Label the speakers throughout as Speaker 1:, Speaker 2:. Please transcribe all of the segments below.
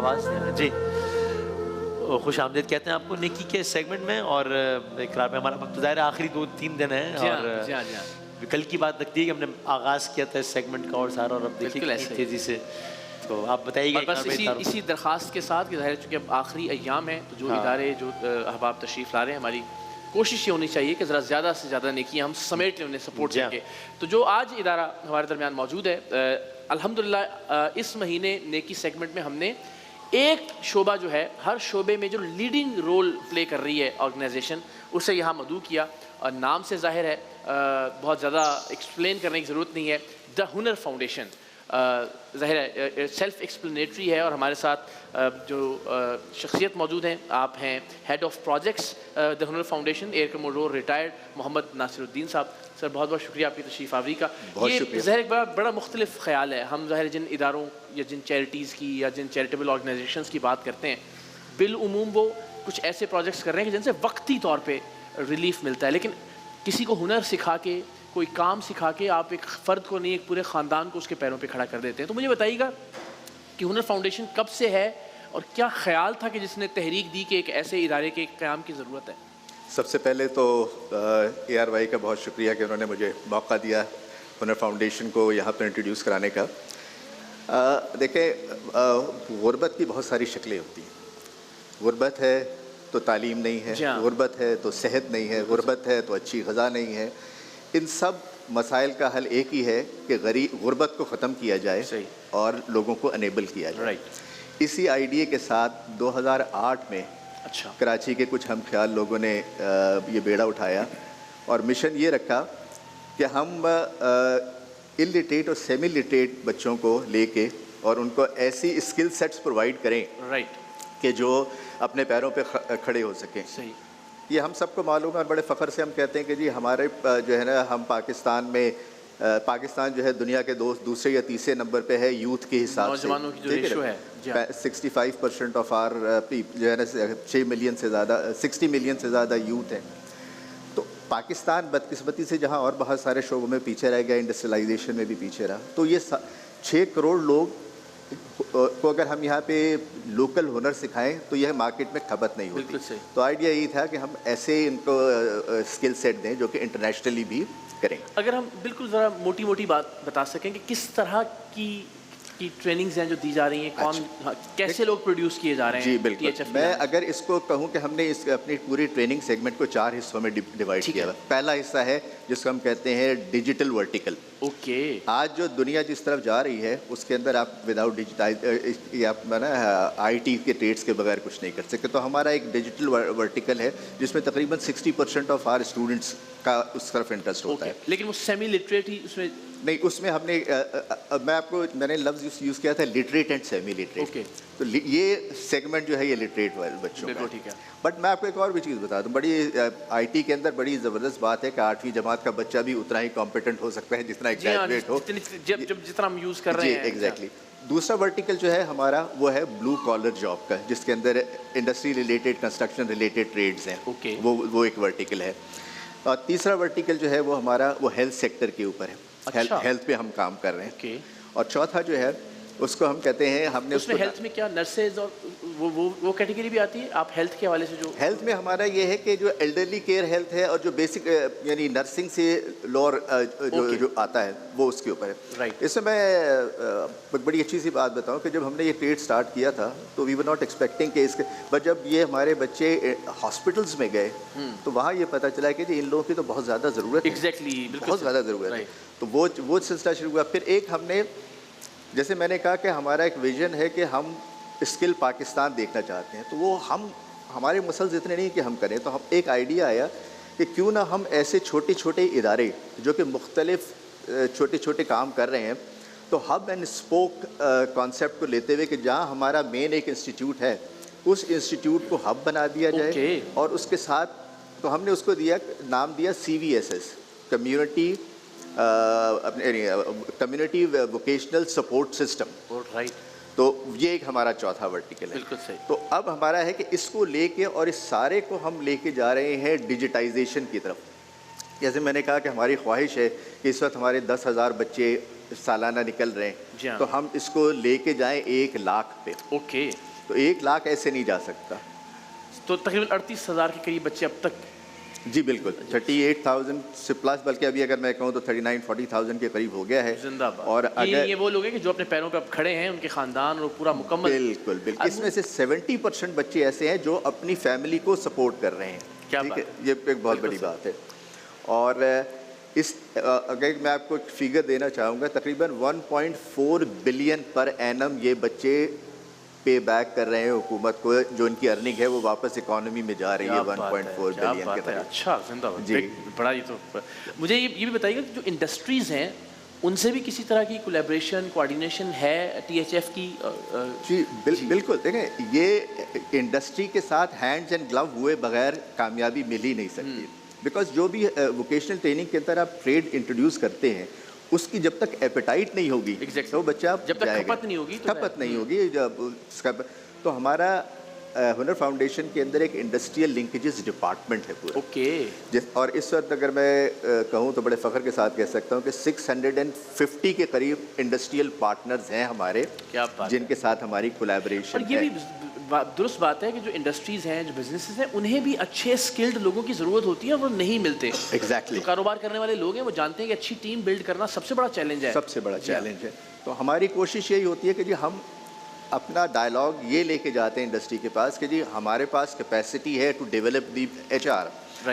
Speaker 1: آواز جی خوش آمدید کہتے ہیں آپ کو نیکی کے سیگمنٹ میں. اور اقرار میں ہمارا وقت ظاہر آخری 2-3 دن ہیں اور کل کی بات لگتی ہے کہ ہم نے آغاز کیا تھا اس سیگمنٹ کا اور سارا, اور اب دیکھیے کتنی تیزی سے. تو آپ بتائیے گا
Speaker 2: بس اسی درخواست کے ساتھ کہ ظاہر چونکہ اب آخری ایام ہیں تو جو ادارے جو احباب تشریف لا رہے ہیں, ہماری کوشش یہ ہونی چاہیے کہ ذرا زیادہ سے زیادہ نیکیاں ہم سمیٹ لیں, انہیں سپورٹ کر کے. تو جو آج ادارہ ہمارے درمیان موجود ہے, الحمدللہ اس مہینے نیکی سیگمنٹ میں ہم نے ایک شعبہ جو ہے, ہر شعبے میں جو لیڈنگ رول پلے کر رہی ہے آرگنائزیشن, اسے یہاں مدعو کیا. اور نام سے ظاہر ہے, بہت زیادہ ایکسپلین کرنے کی ضرورت نہیں ہے, دا ہنر فاؤنڈیشن. ظاہر ہے سیلف ایکسپلینیٹری ہے. اور ہمارے ساتھ جو شخصیت موجود ہیں, آپ ہیں ہیڈ آف پروجیکٹس دا ہنر فاؤنڈیشن, ایئر کموڈور ریٹائرڈ محمد ناصر الدین صاحب. سر بہت بہت شکریہ آپ کی تشریف آوری کا. یہ ظاہر ایک بڑا مختلف خیال ہے. ہم ظاہر جن اداروں یا جن چیریٹیز کی یا جن چیریٹیبل آرگنائزیشنس کی بات کرتے ہیں, بالعموم وہ کچھ ایسے پروجیکٹس کر رہے ہیں کہ جن سے وقتی طور پہ ریلیف ملتا ہے, لیکن کسی کو ہنر سکھا کے, کوئی کام سکھا کے آپ ایک فرد کو نہیں, ایک پورے خاندان کو اس کے پیروں پہ کھڑا کر دیتے ہیں. تو مجھے بتائیے گا کہ ہنر فاؤنڈیشن کب سے ہے اور کیا خیال تھا کہ جس نے تحریک دی کہ ایک ایسے ادارے کے قیام کی ضرورت ہے؟
Speaker 3: سب سے پہلے تو ARY کا بہت شکریہ کہ انہوں نے مجھے موقع دیا ہنر فاؤنڈیشن کو یہاں پہ انٹروڈیوس کرانے کا. دیکھیں, غربت کی بہت ساری شکلیں ہوتی ہیں. غربت ہے تو تعلیم نہیں ہے, غربت ہے تو صحت نہیں ہے, غربت ہے تو اچھی غذا نہیں ہے. ان سب مسائل کا حل ایک ہی ہے کہ غربت کو ختم کیا جائے اور لوگوں کو انیبل کیا جائے. اسی آئیڈیا کے ساتھ 2008 میں کراچی کے کچھ ہم خیال لوگوں نے یہ بیڑا اٹھایا اور مشن یہ رکھا کہ ہم الٹریٹ اور سیمی لٹریٹ بچوں کو لے کے اور ان کو ایسی اسکل سیٹس پرووائڈ کریں کہ جو اپنے پیروں پہ کھڑے ہو سکیں. یہ ہم سب کو معلوم ہے اور بڑے فخر سے ہم کہتے ہیں کہ جی ہمارے جو ہے نا, ہم پاکستان جو ہے دنیا کے دوسرے یا تیسرے نمبر پہ ہے یوتھ کے حساب سے.
Speaker 2: نوجوانوں کی جو ریشو ہے
Speaker 3: 65% آف آر جو ہے نا 60 ملین سے زیادہ یوتھ ہے. تو پاکستان بدقسمتی سے جہاں اور بہت سارے شعبوں میں پیچھے رہ گیا, انڈسٹریلائزیشن میں بھی پیچھے رہا, تو یہ 6 کروڑ لوگ کو اگر ہم یہاں پہ لوکل ہنر سکھائیں تو یہ مارکیٹ میں کھپت نہیں ہوتی. تو آئیڈیا یہی تھا کہ ہم ایسے ان کو اسکل سیٹ دیں جو کہ انٹرنیشنلی بھی کریں.
Speaker 2: اگر ہم بالکل ذرا موٹی بات بتا سکیں کہ کس طرح کی ٹریننگز ہیں جو دی جا رہی ہیں, کون کیسے لوگ پروڈیوس کیے جا رہے ہیں؟
Speaker 3: جی بالکل, میں اگر اس کو کہوں کہ ہم نے اپنی پوری ٹریننگ سیگمنٹ کو 4 حصوں میں ڈیوائڈ کیا ہے. پہلا حصہ ہے جس کو ہم کہتے ہیں ڈیجیٹل ورٹیکل. آج جو دنیا جس طرف جا رہی ہے اس کے اندر آپ وداؤٹ ڈیجیٹائز آئی ٹی کے ٹریڈس کے بغیر کچھ نہیں کر سکتے. تو ہمارا ایک ڈیجیٹل ورٹیکل ہے جس میں تقریباً 60% آف آر اسٹوڈنٹس کا اس طرف انٹرسٹ ہوتا ہے.
Speaker 2: لیکن وہ سیمی لٹریٹ ہی اس میں
Speaker 3: نہیں, اس میں ہم نے میں نے لفظ یوز کیا تھا لٹریٹ اینڈ سیمی لٹریٹ. تو یہ سیگمنٹ جو ہے یہ لٹریٹ بچوں کا ہے. بٹ میں آپ کو ایک اور بھی چیز بتا دوں, بڑی آئی ٹی کے اندر بڑی زبردست بات ہے کہ 8ویں جماعت کا بچہ بھی اتنا ہی کمپیٹنٹ ہو سکتا ہے جتنا ایک گریجویٹ ہو,
Speaker 2: جتنا ہم یوز کر رہے ہیں.
Speaker 3: ایگزیکٹلی. دوسرا ورٹیکل جو ہے ہمارا وہ ہے بلو کالر جاب کا, جس کے اندر industry related, construction related trades ہیں. وہ ایک ورٹیکل ہے. اور تیسرا ورٹیکل جو ہے وہ ہمارا وہ ہیلتھ سیکٹر کے اوپر ہے. ہیلتھ پہ ہم کام کر رہے ہیں. اور چوتھا جو ہے اس کو ہم کہتے ہیں, ہم نے
Speaker 2: اس میں ہیلتھ میں کیا نرسز اور وہ کیٹیگری بھی آتی ہے آپ ہیلتھ کے حوالے سے؟ جو
Speaker 3: ہیلتھ میں ہمارا یہ ہے کہ جو ایلڈرلی کیئر ہیلتھ ہے اور جو بیسک یعنی نرسنگ سے لور جو آتا ہے وہ اس کے اوپر ہے. اس میں ایک بڑی اچھی سی بات بتاؤں کہ جب ہم نے یہ ٹریڈ سٹارٹ کیا تھا تو وی ور ناٹ ایکسپیکٹنگ کہ اس کے, بٹ جب یہ ہمارے بچے ہاسپٹلس میں گئے تو وہاں یہ پتہ چلا کہ جی ان لوگوں کی تو بہت زیادہ ضرورت ہے, بہت زیادہ ضرورت ہے. تو وہ سلسلہ شروع ہوا. پھر ایک ہم نے, جیسے میں نے کہا کہ ہمارا ایک ویژن ہے کہ ہم اسکل پاکستان دیکھنا چاہتے ہیں, تو وہ ہمارے مسلز اتنے نہیں کہ ہم کریں. تو ہم ایک آئیڈیا آیا کہ کیوں نہ ہم ایسے چھوٹے ادارے جو کہ مختلف چھوٹے کام کر رہے ہیں, تو ہب اینڈ اسپوک کانسیپٹ کو لیتے ہوئے کہ جہاں ہمارا مین ایک انسٹیٹیوٹ ہے اس انسٹیٹیوٹ کو ہب بنا دیا جائے. اور اس کے ساتھ تو ہم نے اس کو نام دیا CVSS, community vocational support system. تو یہ ایک ہمارا چوتھا ورٹیکل ہے.
Speaker 2: بالکل صحیح.
Speaker 3: تو اب ہمارا ہے کہ اس کو لے کے اور اس سارے کو ہم لے کے جا رہے ہیں ڈیجیٹائزیشن کی طرف. جیسے میں نے کہا کہ ہماری خواہش ہے کہ اس وقت ہمارے 10,000 بچے سالانہ نکل رہے ہیں, تو ہم اس کو لے کے جائیں 1 لاکھ پہ. تو 1 لاکھ ایسے نہیں جا سکتا.
Speaker 2: تو تقریباً 38,000 کے قریب بچے اب تک.
Speaker 3: جی بالکل 38,000 سے پلس, بلکہ ابھی اگر میں کہوں تو 39-40,000 کے قریب ہو گیا ہے.
Speaker 2: زندہ باد.
Speaker 3: اور اگر
Speaker 2: یہ وہ لوگ ہیں کہ جو اپنے پیروں پہ اب کھڑے ہیں, ان کے خاندان اور پورا مکمل.
Speaker 3: بالکل بالکل, اس میں سے 70% بچے ایسے ہیں جو اپنی فیملی کو سپورٹ کر رہے ہیں. ٹھیک ہے, یہ ایک بہت بڑی بات ہے. اور اس اگر میں آپ کو فگر دینا چاہوں گا, تقریباً 1.4 بلین پر اینم یہ بچے پے بیک کر رہے ہیں حکومت کو, جو ان کی ارننگ ہے وہ واپس اکانومی میں جا رہی ہے 1.4 بلین کے قریب.
Speaker 2: اچھا, زندہ باد. بڑا یہ تو مجھے یہ بھی بتائیے گا کہ جو انڈسٹریز ہیں ان سے بھی کسی طرح کی کولیبریشن کوآرڈینیشن ہے ٹی ایچ ایف کی؟
Speaker 3: جی بالکل, دیکھیں یہ انڈسٹری کے ساتھ ہینڈز اینڈ گلو ہوئے بغیر کامیابی مل ہی نہیں سکتی. بیکاز جو بھی ووکیشنل ٹریننگ کے اندر آپ ٹریڈ انٹروڈیوس کرتے ہیں, اس کی جب تک ایپیٹائٹ نہیں ہوگی تو بچہ
Speaker 2: جب تک کھپت نہیں ہوگی
Speaker 3: کھپت نہیں ہوگی جب اس کا. تو ہمارا ہنر فاؤنڈیشن کے اندر ایک انڈسٹریل لنکیجز ڈپارٹمنٹ ہے پورا.
Speaker 2: اوکے.
Speaker 3: اور اس وقت اگر میں کہوں تو بڑے فخر کے ساتھ کہہ سکتا ہوں کہ 650 کے قریب انڈسٹریل پارٹنرز ہیں ہمارے, جن کے ساتھ ہماری کولیبریشن ہے.
Speaker 2: اور یہ بھی درست بات ہے کہ جو انڈسٹریز ہیں, جو بزنسز ہیں, انہیں بھی اچھے اسکلڈ لوگوں کی ضرورت ہوتی ہے اور وہ نہیں ملتے.
Speaker 3: ایگزیکٹلی.
Speaker 2: جو کاروبار کرنے والے لوگ ہیں وہ جانتے ہیں کہ اچھی ٹیم بلڈ کرنا سب سے بڑا چیلنج ہے.
Speaker 3: سب سے بڑا چیلنج ہے. تو ہماری کوشش یہی ہوتی ہے کہ جی ہم اپنا ڈائلاگ یہ لے کے جاتے ہیں انڈسٹری کے پاس کہ جی ہمارے پاس کیپیسٹی ہے to develop the H R,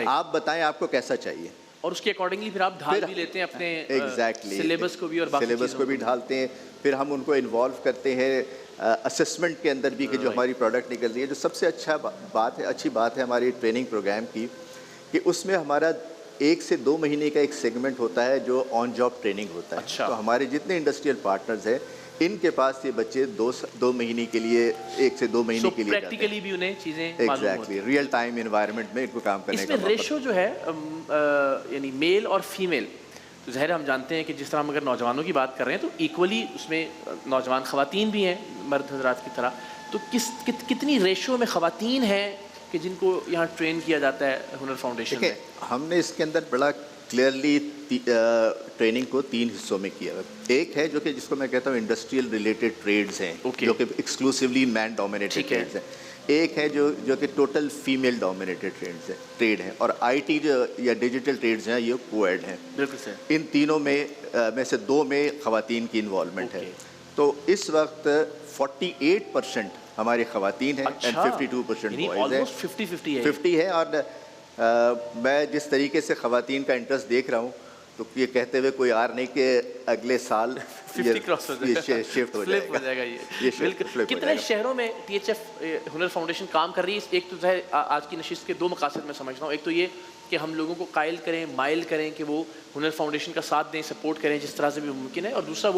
Speaker 3: آپ بتائیں آپ کو کیسا چاہیے,
Speaker 2: اور اس کے اکارڈنگلی پھر آپ ڈھال بھی لیتے ہیں اپنے
Speaker 3: ایگزیکٹ
Speaker 2: سلیبس کو بھی اور باقی
Speaker 3: سلیبس کو بھی ڈھالتے ہیں. پھر ہم ان کو انوالو کرتے ہیں اسسمنٹ کے اندر بھی کہ جو ہماری پروڈکٹ نکل رہی ہے. جو سب سے اچھی بات ہے ہماری ٹریننگ پروگرام کی کہ اس میں ہمارا 1 سے 2 مہینے کا ایک سیگمنٹ ہوتا ہے جو آن جاب ٹریننگ ہوتا ہے. تو ہمارے جتنے انڈسٹریل پارٹنرز ہیں ان کے پاس یہ بچے 2 مہینے کے لیے 1 سے 2 مہینے کے لیے
Speaker 2: پریکٹیکلی بھی انہیں چیزیں معلوم ہوتی ہیں.
Speaker 3: ریئل ٹائم انوائرمنٹ میں ان کو کام کرنے کا.
Speaker 2: اس میں ریشو جو ہے یعنی میل اور فیمیل, تو ظاہر ہم جانتے ہیں کہ جس طرح ہم اگر نوجوانوں کی بات کر رہے ہیں تو ایکولی اس میں نوجوان خواتین بھی ہیں مرد حضرات کی طرح. تو کتنی ریشو میں خواتین ہیں کہ جن کو یہاں ٹرین کیا جاتا ہے ہنر فاؤنڈیشن میں؟
Speaker 3: ہم نے اس کے اندر بڑا کلیئرلی ٹریننگ کو 3 حصوں میں کیا. ایک ہے جو کہ جس کو میں کہتا ہوں انڈسٹریل ریلیٹڈ ٹریڈز ہیں, جو کہ ایکسکلوسیولی مین ڈومینیٹڈ ٹریڈز ہیں. ایک ہے جو کہ ٹوٹل فیمیل ڈومینیٹڈ ٹریڈ ہیں. اور آئی ٹی یا ڈیجیٹل ٹریڈز ہیں, یہ کوایڈ ہیں.
Speaker 2: بالکل سر.
Speaker 3: ان تینوں میں سے 2 میں خواتین کی انوالومنٹ ہے. تو اس وقت 48% ہماری خواتین ہیں اینڈ 52% بوائز ہیں. 50 ہے. اور میں جس طریقے سے خواتین کا انٹرسٹ دیکھ رہا ہوں تو یہ کہتے ہوئے کوئی آر نہیں کہ اگلے سال
Speaker 2: 50 کراس ہو
Speaker 3: شفٹ ہو جائے گا.
Speaker 2: یہ بالکل. کتنے شہروں میں ٹی ایچ ایف ہنر فاؤنڈیشن کام کر رہی ہے؟ ایک تو ظاہر آج کی نشست کے 2 مقاصد میں سمجھتا ہوں. ایک تو یہ کہ ہم لوگوں کو قائل کریں, مائل کریں کہ وہ ہنر فاؤنڈیشن کا ساتھ دیں, سپورٹ کریں جس طرح سے بھی ممکن ہے. اور دوسرا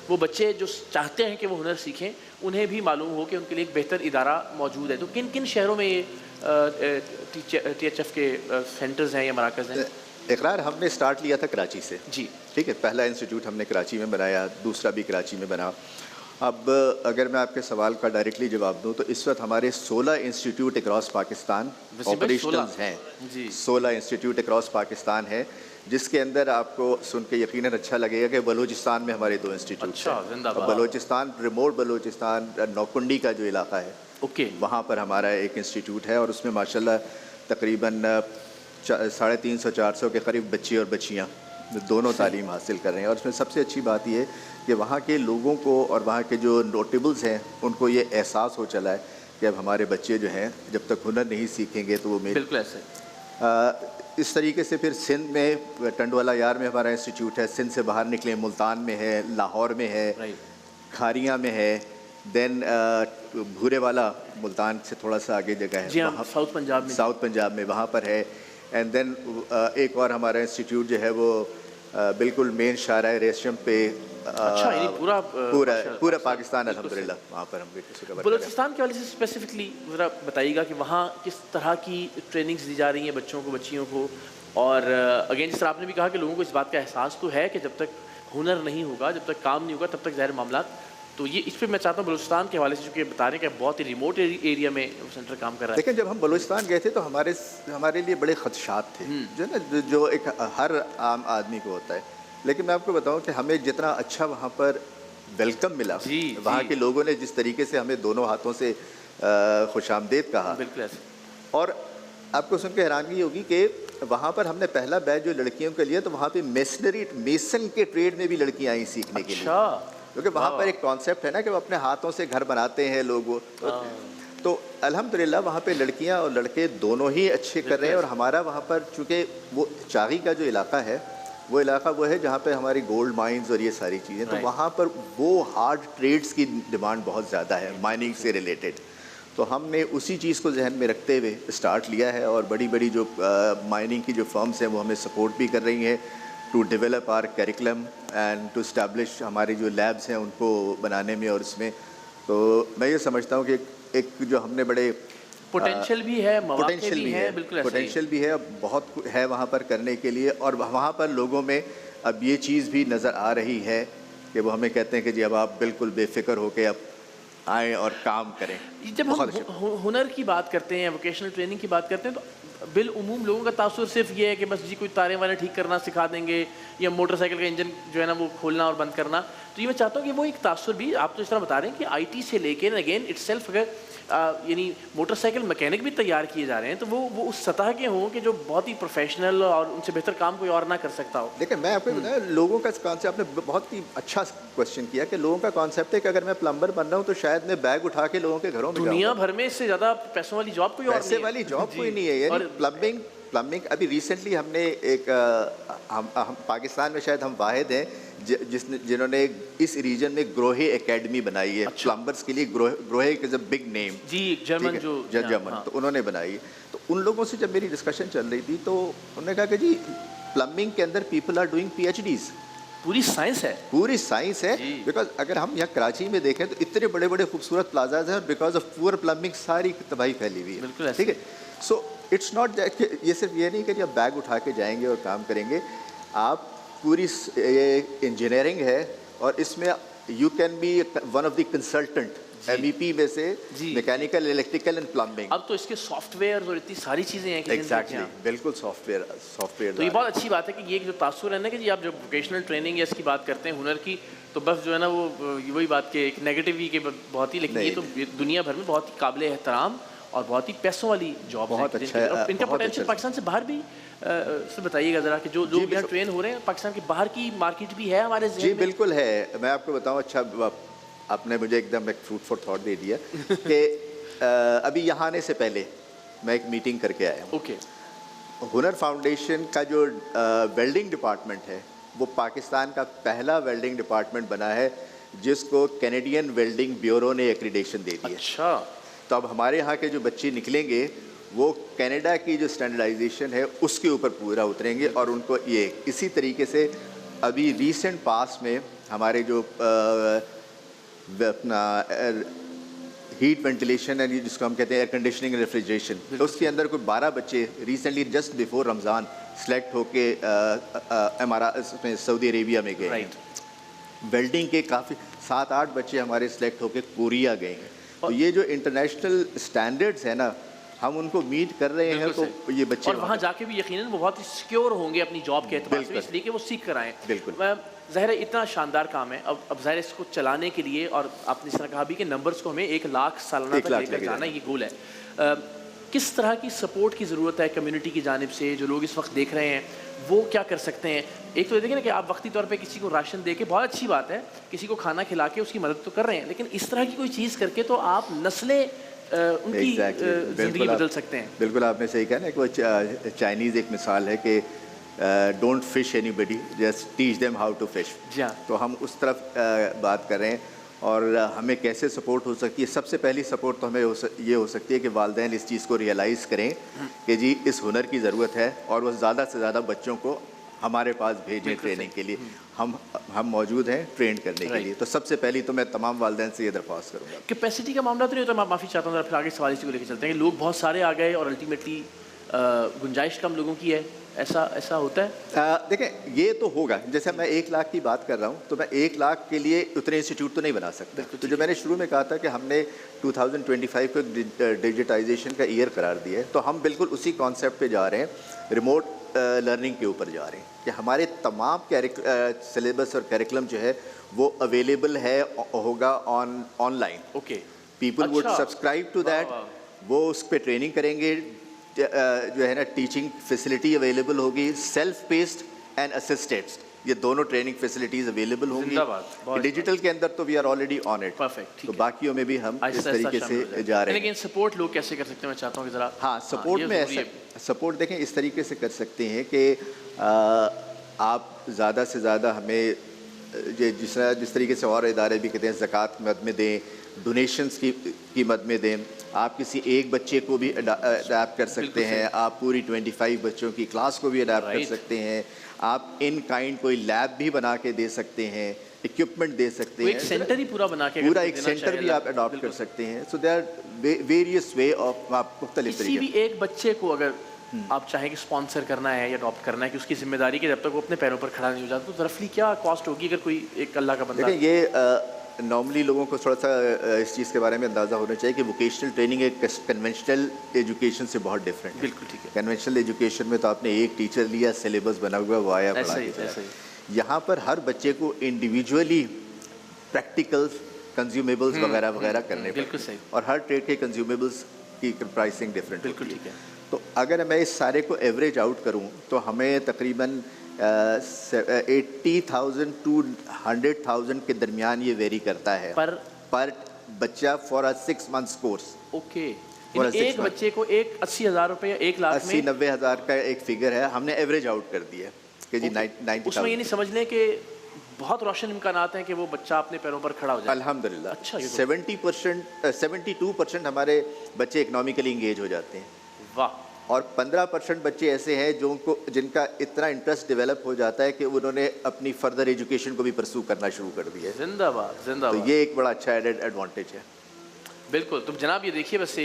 Speaker 2: وہ بچے جو چاہتے ہیں کہ وہ ہنر سیکھیں انہیں بھی معلوم ہو کہ ان کے لیے ایک بہتر ادارہ موجود ہے. تو کن کن شہروں میں یہ ٹی ایچ ایف کے سینٹرز ہیں یا مراکز ہیں؟
Speaker 3: اقرار ہم نے سٹارٹ لیا تھا کراچی سے.
Speaker 2: جی
Speaker 3: ٹھیک ہے. پہلا انسٹیٹیوٹ ہم نے کراچی میں بنایا, دوسرا بھی کراچی میں بنا. اب اگر میں آپ کے سوال کا ڈائریکٹلی جواب دوں تو اس وقت ہمارے 16 انسٹیٹیوٹ اکراس پاکستان آپریشنلز ہیں. 16 انسٹیٹیوٹ اکراس پاکستان ہیں, جس کے اندر آپ کو سن کے یقیناً اچھا لگے گا کہ بلوچستان میں ہمارے 2 انسٹیٹیوٹ ہیں. بلوچستان, ریموٹ بلوچستان, نوکنڈی کا جو علاقہ ہے وہاں پر ہمارا ایک انسٹیٹیوٹ ہے. اور اس میں ماشاءاللہ تقریباً 350-400 کے قریب بچے اور بچیاں دونوں تعلیم حاصل کر رہے ہیں. اور اس میں سب سے اچھی بات یہ کہ وہاں کے لوگوں کو اور وہاں کے جو نوٹیبلز ہیں ان کو یہ احساس ہو چلا ہے کہ اب ہمارے بچے جو ہیں جب تک ہنر نہیں سیکھیں گے تو وہ
Speaker 2: بالکل ایسے.
Speaker 3: اس طریقے سے پھر سندھ میں ٹنڈوالا یار میں ہمارا انسٹیٹیوٹ ہے. سندھ سے باہر نکلے ملتان میں ہے, لاہور میں ہے, کھاریاں میں ہے, دین بھورے والا ملتان سے تھوڑا سا آگے جگہ ہے ساؤتھ پنجاب میں وہاں پر ہے. اینڈ دین ایک اور ہمارا انسٹیٹیوٹ جو ہے وہ بالکل مین شاہراہ ریشم پہ پورا پاکستان الحمدللہ وہاں پر ہم.
Speaker 2: بلوچستان کے حوالے سے اسپیسیفکلی ذرا بتائیے گا کہ وہاں کس طرح کی ٹریننگز دی جا رہی ہیں بچوں کو, بچیوں کو. اور اگین جس طرح آپ نے بھی کہا کہ لوگوں کو اس بات کا احساس تو ہے کہ جب تک ہنر نہیں ہوگا, جب تک کام نہیں ہوگا, تب تک ظاہر معاملات. تو یہ اس پہ میں چاہتا ہوں بلوچستان کے حوالے سے چونکہ بتا رہے ہیں کہ بہت ہی ریموٹ ایریا میں سینٹر کام کر رہا ہے.
Speaker 3: لیکن جب ہم بلوچستان گئے تھے تو ہمارے لیے بڑے خدشات تھے جو نا جو ایک ہر عام آدمی کو ہوتا ہے. لیکن میں آپ کو بتاؤں کہ ہمیں جتنا اچھا وہاں پر ویلکم ملا, وہاں کے لوگوں نے جس طریقے سے ہمیں دونوں ہاتھوں سے خوش آمدید کہا,
Speaker 2: بالکل ایسے.
Speaker 3: اور آپ کو سن کے حیرانگی ہوگی کہ وہاں پر ہم نے پہلا بیچ جو لڑکیوں کے لیے, تو وہاں پہ میسن کے ٹریڈ میں بھی لڑکیاں آئیں سیکھنے کے لیے, کیونکہ وہاں پر ایک کانسیپٹ ہے نا کہ وہ اپنے ہاتھوں سے گھر بناتے ہیں لوگ. تو الحمدللہ وہاں پہ لڑکیاں اور لڑکے دونوں ہی اچھے کر رہے ہیں. اور ہمارا وہاں پر چونکہ وہ چاغی کا جو علاقہ ہے وہ علاقہ وہ ہے جہاں پہ ہماری گولڈ مائنز اور یہ ساری چیزیں, تو وہاں پر وہ ہارڈ ٹریڈز کی ڈیمانڈ بہت زیادہ ہے مائننگ سے ریلیٹڈ. تو ہم نے اسی چیز کو ذہن میں رکھتے ہوئے اسٹارٹ لیا ہے, اور بڑی بڑی جو مائننگ کی جو فرمز ہیں وہ ہمیں سپورٹ بھی کر رہی ہیں to develop our curriculum and to establish ہماری جو لیبس ہیں ان کو بنانے میں. اور اس میں تو میں یہ سمجھتا ہوں کہ ایک جو ہم نے بڑے
Speaker 2: پوٹینشیل بھی ہے, مواقع بھی ہے, بالکل
Speaker 3: پوٹینشیل بھی ہے, بہت ہے وہاں پر کرنے کے لیے. اور وہاں پر لوگوں میں اب یہ چیز بھی نظر آ رہی ہے کہ وہ ہمیں کہتے ہیں کہ جی اب آپ بالکل بے فکر ہو کے اب آئیں اور کام کریں.
Speaker 2: جب ہم ہنر کی بات کرتے ہیں, ووکیشنل ٹریننگ کی بات کرتے ہیں, تو بالعموم لوگوں کا تاثر صرف یہ ہے کہ بس جی کوئی تاریں واریں ٹھیک کرنا سکھا دیں گے, یا موٹر سائیکل کا انجن جو ہے نا وہ کھولنا اور بند کرنا. تو یہ میں چاہتا ہوں کہ وہ ایک تاثر بھی آپ تو اس طرح بتا رہے ہیں کہ آئی ٹی سے لے کے اگین اٹ سیلف اگر یعنی موٹر سائیکل مکینک بھی تیار کیے جا رہے ہیں تو وہ اس سطح کے ہوں کہ جو بہت ہی پروفیشنل اور ان سے بہتر کام کوئی اور نہ کر سکتا ہو.
Speaker 3: دیکھیں میں آپ کو بتایا لوگوں کا کانسیپٹ, آپ نے بہت ہی اچھا کوشچن کیا کہ لوگوں کا کانسیپٹ ہے کہ اگر میں پلمبر بن رہا ہوں تو شاید میں بیگ اٹھا کے لوگوں کے گھروں میں جاؤں.
Speaker 2: دنیا بھر میں اس سے زیادہ پیسوں والی جاب کوئی اور نہیں ہے.
Speaker 3: پیسے والی جاب کوئی نہیں ہے. یعنی پلمبنگ ابھی ریسنٹلی ہم نے ایک ہم پاکستان میں شاید ہم واحد ہیں جنہوں نے اس ریجن میں گروہے اکیڈمی بنائی ہے پلمبرز کے لیے. Grohe is a big name,
Speaker 2: جی جرمن
Speaker 3: جرمن, تو انہوں نے بنائی. تو ان لوگوں سے جب میری ڈسکشن چل رہی تھی تو انہوں نے کہا کہ جی پلمبنگ کے اندر people are doing P H Ds,
Speaker 2: پوری سائنس ہے,
Speaker 3: پوری سائنس ہے. بیکاز اگر ہم یہاں کراچی میں دیکھیں تو اتنے بڑے بڑے خوبصورت پلازاز ہیں, بیکاز آف پور پلمبنگ ساری تباہی پھیلی ہوئی ہے.
Speaker 2: بالکل
Speaker 3: ٹھیک ہے. سو اٹس ناٹ دیٹ کہ یہ صرف یہ نہیں کہ جب بیگ اٹھا کے جائیں گے اور کام کریں گے. آپ پوری انجینئرنگ ہے اور اس میں you can be one of the consultant M E P میں سے میکینیکل, الیکٹریکل اینڈ پلمبنگ.
Speaker 2: اب تو اس کے سافٹ ویئر اور اتنی ساری چیزیں ہیں کہ
Speaker 3: ایگزیکٹلی بالکل سافٹ ویئر.
Speaker 2: تو یہ بہت اچھی بات ہے کہ یہ جو تاثر ہے نا کہ جی آپ جب ووکیشنل ٹریننگ یا اس کی بات کرتے ہیں ہنر کی تو بس جو ہے نا وہ وہی بات کہ ایک نیگیٹو ہی کہ بہت ہی, لیکن یہ تو دنیا بھر میں بہت ہی قابل احترام اور بہت ہی پیسوں والی جاب
Speaker 3: بہت اچھا ہے.
Speaker 2: ان کا پوٹینشیل پاکستان سے باہر بھی سے بتائیے گا ذرا کہ جو لوگ یہاں ٹرین ہو رہے ہیں پاکستان کے باہر کی مارکیٹ بھی ہے ہمارے ذہن میں.
Speaker 3: جی بالکل ہے. میں آپ کو بتاؤں, اچھا آپ نے مجھے ایک دم ایک فروٹ فار تھاٹ دے دیا کہ ابھی یہاں آنے سے پہلے میں ایک میٹنگ کر کے آیا ہوں.
Speaker 2: اوکے.
Speaker 3: ہنر فاؤنڈیشن کا جو ویلڈنگ ڈپارٹمنٹ ہے وہ پاکستان کا پہلا ویلڈنگ ڈپارٹمنٹ بنا ہے جس کو کینیڈین ویلڈنگ بیورو نے ایکریڈیشن دے دی ہے.
Speaker 2: اچھا.
Speaker 3: تو اب ہمارے یہاں کے جو بچے نکلیں گے وہ کینیڈا کی جو اسٹینڈرڈائزیشن ہے اس کے اوپر پورا اتریں گے. اور ان کو یہ اسی طریقے سے ابھی ریسنٹ پاس میں ہمارے جو اپنا ہیٹ وینٹیلیشن ہے جس کو ہم کہتے ہیں ایئر کنڈیشننگ اینڈ ریفریجریشن, اس کے اندر کوئی 12 بچے ریسنٹلی جسٹ بیفور رمضان سلیکٹ ہو کے میں سعودی عربیہ میں گئے. ویلڈنگ کے کافی 7-8 بچے ہمارے سلیکٹ ہو کے کوریا گئے ہیں. تو یہ جو انٹرنیشنل اسٹینڈرڈز ہیں نا ہم ان کو میٹ کر رہے ہیں. تو یہ بچے
Speaker 2: اور وہاں جا کے بھی یقیناً وہ بہت ہی سیکیور ہوں گے اپنی جاب کے اعتبار سے, اس لیے کہ وہ سیکھ کر آئیں.
Speaker 3: بالکل.
Speaker 2: ظاہر ہے اتنا شاندار کام ہے. اب ظاہر اس کو چلانے کے لیے, اور آپ نے اس طرح کہا بھی کہ نمبرز کو ہمیں 1 لاکھ سالانہ تک لے کر جانا یہ گول ہے, کس طرح کی سپورٹ کی ضرورت ہے کمیونٹی کی جانب سے؟ جو لوگ اس وقت دیکھ رہے ہیں وہ کیا کر سکتے ہیں؟ ایک تو دیکھیں نا کہ آپ وقتی طور پہ کسی کو راشن دے کے بہت اچھی بات ہے, کسی کو کھانا کھلا کے اس کی مدد تو کر رہے ہیں, لیکن اس طرح کی کوئی چیز کر کے تو آپ نسلیں ان کی زندگی بدل سکتے ہیں.
Speaker 3: بالکل آپ نے صحیح کہا نا کہ وہ چائنیز ایک مثال ہے کہ don't fish anybody just teach them how to fish. تو ہم اس طرف بات کر رہے ہیں. اور ہمیں کیسے سپورٹ ہو سکتی ہے؟ سب سے پہلی سپورٹ تو ہمیں یہ ہو سکتی ہے کہ والدین اس چیز کو ریئلائز کریں کہ جی اس ہنر کی ضرورت ہے اور وہ زیادہ سے زیادہ بچوں کو ہمارے پاس بھیجیں ٹریننگ کے لیے. ہم موجود ہیں ٹرین کرنے کے لیے. تو سب سے پہلی تو میں تمام والدین سے یہ درخواست کروں گا.
Speaker 2: کیپیسٹی کا معاملہ تو نہیں ہوتا, میں معافی چاہتا ہوں, پھر آگے سوال اسی کو لے کے چلتے ہیں کہ لوگ بہت سارے آ گئے اور الٹیمیٹلی گنجائش کم لوگوں کی ہے, ایسا ہوتا ہے؟
Speaker 3: دیکھیں یہ تو ہوگا. جیسے میں 1 لاکھ کی بات کر رہا ہوں تو میں 1 لاکھ کے لیے اتنے انسٹیٹیوٹ تو نہیں بنا سکتا. تو جو میں نے شروع میں کہا تھا کہ ہم نے 2025 کو ڈیجیٹائزیشن کا ایئر قرار دیا ہے, تو ہم بالکل اسی کانسیپٹ پہ جا رہے ہیں. ریموٹ لرننگ کے اوپر جا رہے ہیں کہ ہمارے تمام سلیبس اور کریکولم جو ہے وہ اویلیبل ہے ہوگا online.
Speaker 2: Okay.
Speaker 3: People would subscribe to that. وہ اس پہ ٹریننگ کریں گے, جو ہے نا ٹیچنگ فیسلٹی اویلیبل ہوگی, سیلف پیسڈ اینڈ اسسٹڈ, یہ دونوں ٹریننگ فیسلٹیز اویلیبل ہوں گی. ڈیجیٹل کے اندر تو we are already on it.
Speaker 2: Perfect.
Speaker 3: تو باقیوں میں بھی ہم اس طریقے سے جا رہے ہیں.
Speaker 2: لیکن سپورٹ لوگ کیسے کر سکتے ہیں, میں چاہتا ہوں کہ ذرا.
Speaker 3: ہاں سپورٹ میں ایسا سپورٹ دیکھیں اس طریقے سے کر سکتے ہیں کہ آپ زیادہ سے زیادہ ہمیں جس طریقے سے اور ادارے بھی کہتے ہیں زکوٰۃ کی مد میں دیں, ڈونیشنس کی مد میں دیں. آپ کسی ایک بچے کو بھی اڈاپٹ کر سکتے ہیں, آپ پوری 25 بچوں کی کلاس کو بھی اڈاپٹ کر سکتے ہیں, آپ ان کائنڈ کوئی لیب بھی بنا کے دے سکتے ہیں, اکوپمنٹ دے سکتے ہیں,
Speaker 2: ایک سینٹر ہی پورا بنا کے
Speaker 3: پورا ایک سینٹر بھی آپ اڈاپٹ کر سکتے ہیں. So there are various way of مختلف طریقے.
Speaker 2: کسی بھی ایک بچے کو اگر آپ چاہیں کہ اسپانسر کرنا ہے یا اڈاپٹ کرنا ہے کہ اس کی ذمہ داری کہ جب تک وہ اپنے پیروں پر کھڑا نہیں ہو جاتا, تو رفلی کیا کاسٹ ہوگی اگر کوئی ایک اللہ کا بندہ.
Speaker 3: دیکھیں یہ نارملی لوگوں کو تھوڑا سا اس چیز کے بارے میں اندازہ ہونا چاہیے کہ ووکیشنل ٹریننگ ایک کنونشنل ایجوکیشن سے بہت ڈفرینٹ ہے.
Speaker 2: بالکل ٹھیک ہے.
Speaker 3: کنونشنل ایجوکیشن میں تو آپ نے ایک ٹیچر لیا, سلیبس بنا ہوا, وہ آیا پڑھا کے. یہاں پر ہر بچے کو انڈیویجولی پریکٹیکلز, کنزیومیبلز وغیرہ وغیرہ کرنے پڑتے ہیں, اور ہر ٹریڈ کے کنزیومیبلز کی پرائسنگ ڈفرینٹ.
Speaker 2: بالکل ٹھیک ہے.
Speaker 3: تو اگر میں اس سارے کو ایوریج آؤٹ کروں تو ہمیں تقریباً 80,000 to 100,000 کے درمیان یہ ویری کرتا ہے پر بچہ for a 6 months course.
Speaker 2: Okay. ایک بچے کو 80,000 روپے یا 1 لاکھ میں
Speaker 3: 80-90,000 کا ایک فگر ہے, ہم نے ایوریج آؤٹ کر دیا کہ جی 90,000.
Speaker 2: اس میں یہ نہیں سمجھ لیں کہ بہت روشن امکانات ہیں کہ وہ بچہ اپنے پیروں پر کھڑا ہو جائے.
Speaker 3: الحمدللہ. 72% ہمارے بچے اکنامکلی انگیج ہو جاتے ہیں.
Speaker 2: واہ.
Speaker 3: اور 15% بچے ایسے ہیں جن کا اتنا انٹرسٹ ڈیولپ ہو جاتا ہے کہ انہوں نے اپنی فردر ایجوکیشن کو بھی پرسو کرنا شروع کر دیا ہے.
Speaker 2: زندہ باد, زندہ باد.
Speaker 3: تو یہ ایک بڑا اچھا ایڈڈ ایڈوانٹیج ہے.
Speaker 2: بالکل. تو جناب یہ دیکھیے بس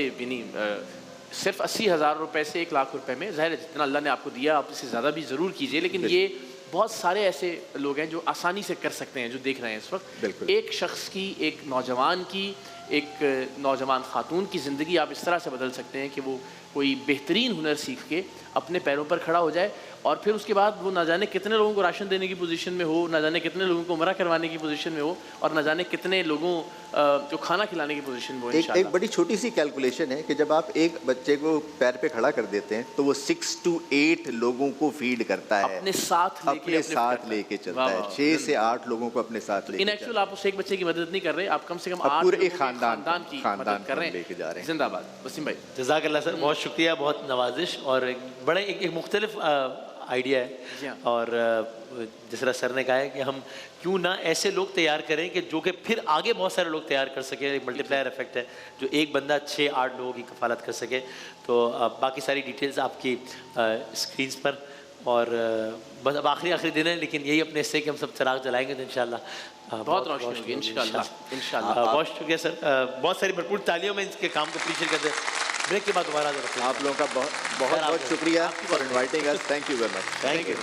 Speaker 2: صرف 80,000 روپے سے 1 لاکھ روپے میں, ظاہر ہے جتنا اللہ نے آپ کو دیا آپ اس سے زیادہ بھی ضرور کیجیے, لیکن یہ بہت سارے ایسے لوگ ہیں جو آسانی سے کر سکتے ہیں, جو دیکھ رہے ہیں اس وقت. ایک شخص کی, ایک نوجوان کی, ایک نوجوان خاتون کی زندگی آپ اس طرح سے بدل سکتے ہیں کہ وہ کوئی بہترین ہنر سیکھ کے اپنے پیروں پر کھڑا ہو جائے, اور پھر اس کے بعد وہ نہ جانے کتنے لوگوں کو راشن دینے کی پوزیشن میں ہو, نہ جانے کتنے لوگوں کو عمرہ کروانے کی پوزیشن میں ہو, اور نہ جانے کتنے لوگوں جو کھانا کھلانے کی پوزیشن میں ہو.
Speaker 3: ایک بڑی چھوٹی سی کیلکولیشن ہے کہ جب آپ ایک بچے کو پیر پہ کھڑا کر دیتے ہیں تو وہ 6 to 8 لوگوں کو فیڈ کرتا ہے,
Speaker 2: اپنے ساتھ
Speaker 3: لے کے چلتا ہے. 6 سے 8 لوگوں کو اپنے ساتھ لے کے.
Speaker 2: ان ایکچوئل آپ اس ایک بچے کی مدد نہیں کر رہے, آپ کم سے کم 8
Speaker 3: پورے خاندان
Speaker 2: کی مدد کر رہے ہیں. زندہ باد. وسیم بھائی
Speaker 1: جزاک اللہ سر, بہت شکریہ, بہت نوازش, اور بڑے ایک مختلف آئیڈیا ہے. اور جس طرح سر نے کہا ہے کہ ہم کیوں نہ ایسے لوگ تیار کریں کہ جو کہ پھر آگے بہت سارے لوگ تیار کر سکیں. ایک ملٹی پلائر افیکٹ ہے, جو ایک بندہ 6-8 لوگوں کی کفالت کر سکے. تو باقی ساری ڈیٹیلز آپ کی اسکرینس پر, اور بس اب آخری دن ہے, لیکن یہی اپنے حصے کہ ہم سب چراغ جلائیں گے تو انشاءاللہ
Speaker 2: بہت روشنی ہوگی انشاءاللہ.
Speaker 1: بہت شکریہ سر, بہت ساری بھرپور تالیوں میں اس کے کام کو اپریشیٹ کرتے ہیں. بریک کے بعد دوبارہ
Speaker 3: آپ لوگوں کا بہت شکریہ for inviting us. Thank you very much.
Speaker 1: Thank you.